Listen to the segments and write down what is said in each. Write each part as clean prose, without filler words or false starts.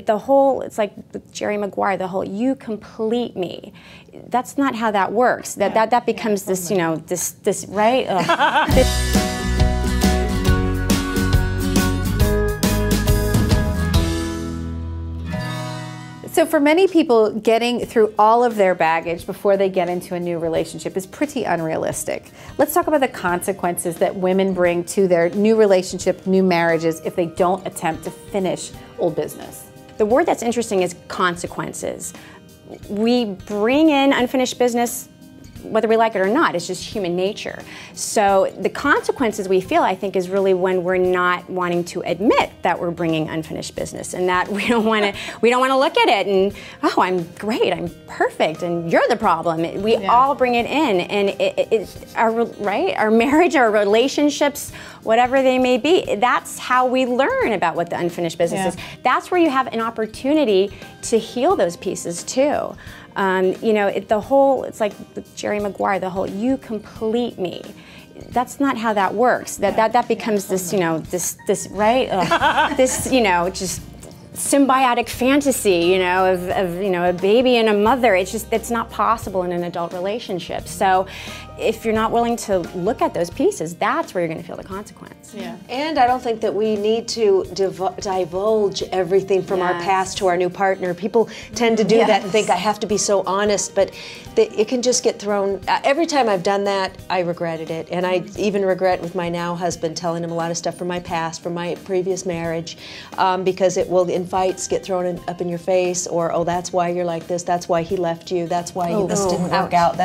The whole, it's like Jerry Maguire, the whole, you complete me. That's not how that works. That becomes this, you know, this right? So for many people, getting through all of their baggage before they get into a new relationship is pretty unrealistic. Let's talk about the consequences that women bring to their new relationship, new marriages, if they don't attempt to finish old business. The word that's interesting is consequences. We bring in unfinished business whether we like it or not. It's just human nature. So the consequences we feel, I think, is really when we're not wanting to admit that we're bringing unfinished business, and that we don't want to look at it and, oh, I'm great, I'm perfect, and you're the problem. We all bring it in, and our marriage, our relationships, whatever they may be, that's how we learn about what the unfinished business is. That's where you have an opportunity to heal those pieces too. You know, it's like Jerry Maguire, the whole, you complete me. That's not how that works. That becomes this, you know, this right? This, you know, just symbiotic fantasy, you know, of you know, a baby and a mother. It's not possible in an adult relationship. So if you're not willing to look at those pieces, that's where you're going to feel the consequence. Yeah. And I don't think that we need to divulge everything from our past to our new partner. People tend to do that and think, I have to be so honest, but it can just get thrown. Every time I've done that, I regretted it. And I even regret with my now husband telling him a lot of stuff from my past, from my previous marriage, because it will, in fights, get thrown up in your face, or, oh, that's why you're like this, that's why he left you, that's why this didn't work out.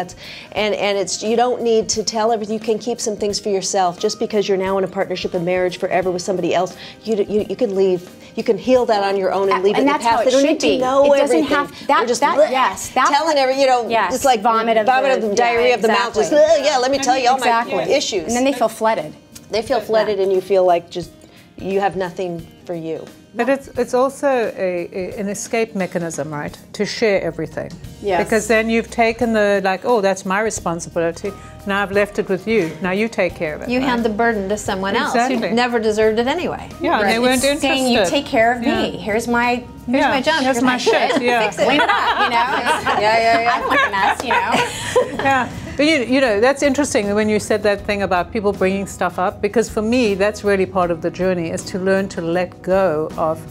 And it's, you don't need to tell everything. You can keep some things for yourself. Just because you're now in a partnership and marriage forever with somebody else, you can leave. You can heal that on your own and leave it in the past. They don't need to know everything. They're just telling every, you know, it's like vomit of the diarrhea of the mouth. Just, let me tell you all my issues. And then they feel flooded. They feel flooded, and you feel like just you have nothing for you. But it's also an escape mechanism, right? To share everything. Yes. Because then you've taken the, like, oh, that's my responsibility. Now I've left it with you. Now you take care of it. You hand the burden to someone else who never deserved it anyway. Yeah, and they weren't interested. Saying, you take care of me. Here's my junk. Here's my shit. Fix it. Clean it up, you know? I don't want a mess, you know? Yeah. But you know, that's interesting when you said that thing about people bringing stuff up, because for me, that's really part of the journey, is to learn to let go of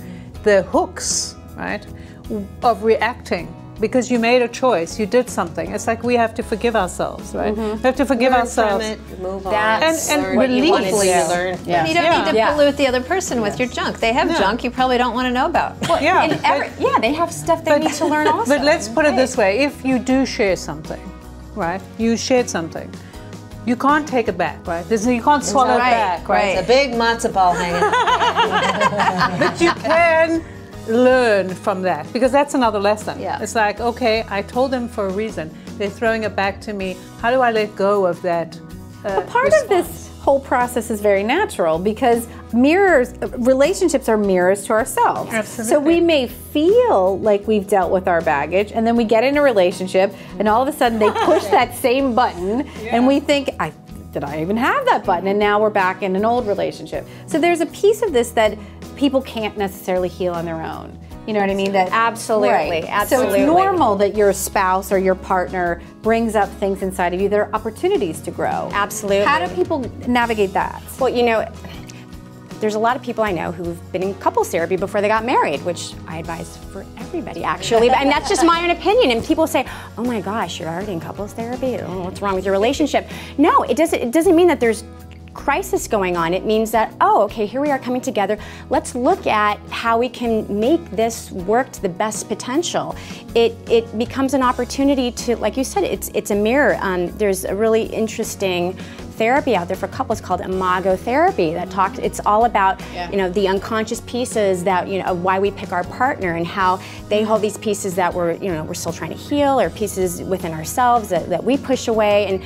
the hooks, right, of reacting. Because you made a choice, you did something. It's like we have to forgive ourselves, right? We have to forgive ourselves. Learn from it, move on. And what you wanted to learn. You don't need to pollute the other person with your junk. They have junk you probably don't want to know about. Well, they have stuff they need to learn also. But let's put it this way. If you do share something, right? You shared something. You can't take it back, right? You can't swallow it back, right? It's a big matzo ball hanging out. But you can learn from that, because that's another lesson. It's like, okay, I told them for a reason. They're throwing it back to me. How do I let go of that part of this whole process is very natural, because relationships are mirrors to ourselves. Absolutely. So we may feel like we've dealt with our baggage, and then we get in a relationship, and all of a sudden they push that same button, and we think, did I even have that button? And now we're back in an old relationship. So there's a piece of this that people can't necessarily heal on their own. You know what I mean? That absolutely. So it's normal that your spouse or your partner brings up things inside of you. There are opportunities to grow. Absolutely. How do people navigate that? Well, you know, there's a lot of people I know who've been in couples therapy before they got married, which I advise for everybody, actually. And that's just my own opinion. And people say, oh my gosh, you're already in couples therapy? Oh, what's wrong with your relationship? No, it doesn't mean that there's crisis going on. It means that, oh, okay, here we are coming together. Let's look at how we can make this work to the best potential. It becomes an opportunity to, like you said, it's a mirror. There's a really interesting therapy out there for couples called imago therapy that talks. It's all about you know, the unconscious pieces that, you know, why we pick our partner, and how they hold these pieces that we're still trying to heal, or pieces within ourselves that we push away. And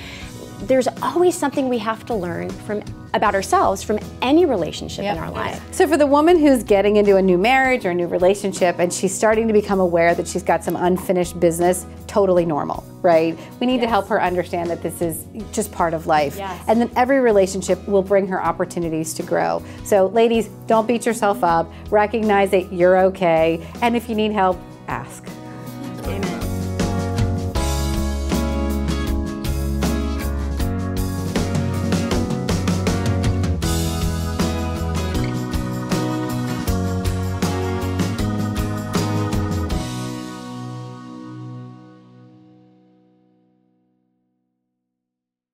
there's always something we have to learn from about ourselves from any relationship in our life. So for the woman who's getting into a new marriage or a new relationship and she's starting to become aware that she's got some unfinished business, totally normal, right? We need to help her understand that this is just part of life. Yes. And then every relationship will bring her opportunities to grow. So ladies, don't beat yourself up. Recognize that you're okay. And if you need help, ask.